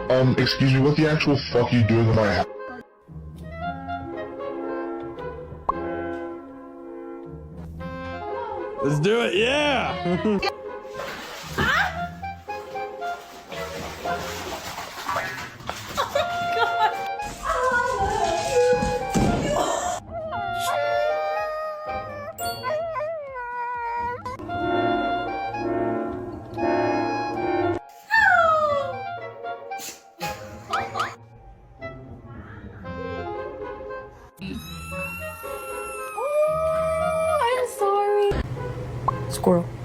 Excuse me, what the actual fuck are you doing in my house? Let's do it, yeah! I'm sorry. Squirrel.